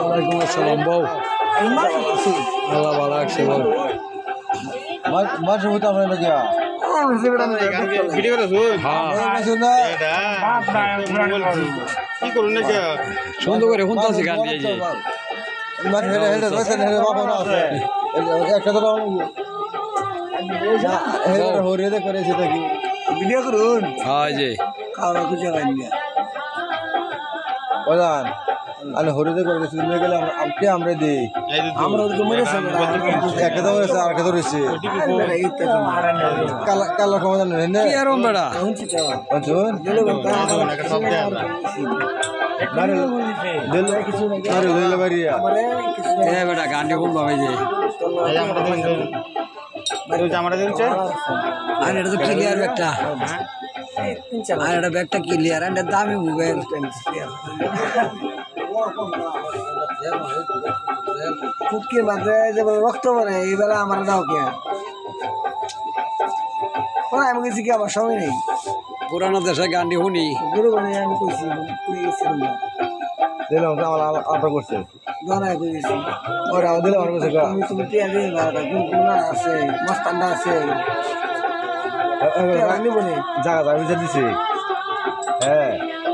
ওয়ালাইকুম আসসালাম বউ আল্লাহ ভালো আছে বউ মাছ হইতে আমরা নাকি ভিডিও করে কি করুন না সুন্দর করে শুনতে আছে গান দিয়ে যে মাছ হেডে হেডে রয়েছে হেডে বাবা না আছে একটা তো হেডে হরিয়ে করেছে দেখি ভিডিও করুন হ্যাঁ জি খাওয়া কিছু জায়গায় নিয়ে প্রধান আমি হরিদে করে গেছি নিয়ে গেলে আমরা দিই আমরা ওদিকে মেরেছে একটা তো রয়েছে আর একটা তো রয়েছে কালার ক্ষমতা নেই কি আর বেড়া বেটা গানটি কোন ভাবে যে জামাটা দিচ্ছে আর এটা তো ক্লিয়ার ব্যাগটা আর এটা ব্যাগটা ক্লিয়ার আর দামি মোবাইল ফুটকির মাঝে যে রক্ত পরে এই বেলা আমার দাও কে আমি গেছি কি আমার সময় নেই পুরানো দেশে গানটি শুনি গুরু বানিয়ে আমি কইছি গেছিলাম দিলাম আমার আটা করছে জানাই কইছি ওরা দিলাম আমার কাছে তুমি টিয়া দিয়ে না গুনা আছে মস্তান্ডা আছে রানি বনে জায়গা জায়গা দিছি হ্যাঁ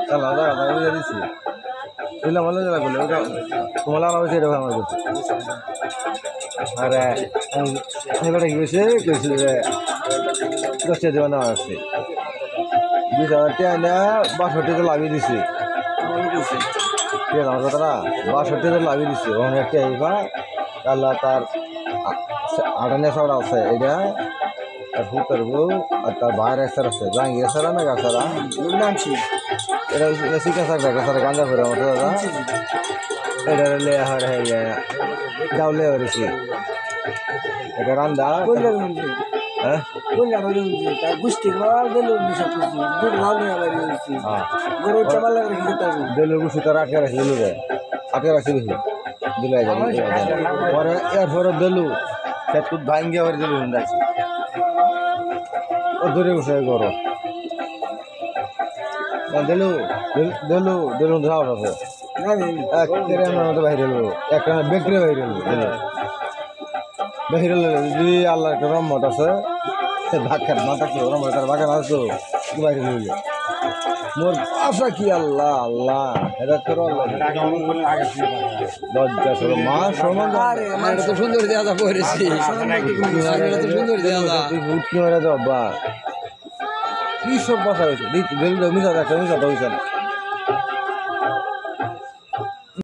চালা জায়গা জায়গা দিছি দিলাম ভালো জায়গা বলে ওটা তোমার আলাদা হয়েছে এটা আমার করছে আরে এবারে কি হয়েছে কেছি রে 10 টাকা দেওয়া আসছে 20,000 টাকা না 62 টাকা লাগিয়ে দিছি ঠিক আছে আমার কথাটা 62 টাকা লাগিয়ে দিছি ওখানে একটা এইবা আল্লাহ তার আটানে সবটা আছে এটা আর ফুটার বউ আর তার বাইরে এসার আছে জাঙ্গি এসারা না গাছারা নামছি এটা শিকাশাক গাছারা গাঁজা করে মতো দাদা এটা লে হার হয়ে যায় ডাউলে হয়েছি এটা রান্দা হ্যাঁ দেলুর গুছি তার আটকে রাখছি দেলু রে আটকে রাখছি বেশি দিলে পরে এরপরে দেলু খেত ভাঙ্গে করে দেলু রাখছি ও ধরে বসে করো দেলু দেলু দেলু ধাওয়া আছে এক ট্রেনের মতো বাইরে এলো একটা ব্যাটারি বাইরে এলো বাইরে এলো যদি আল্লাহ একটা রহমত আছে ভাগ্যার না থাকতো রহমত তার ভাগ্যার আসতো কি বাইরে এলো মোর আশা কি আল্লাহ আল্লাহ এটা তো লজ্জা ছিল মা সমান এটা তো সুন্দর দেওয়া যা পড়েছি এটা তো সুন্দর দেওয়া যা উঠকি মেরে দাও বা কি সব বাসা হয়েছে মিশা একটা মিশা হয়েছে না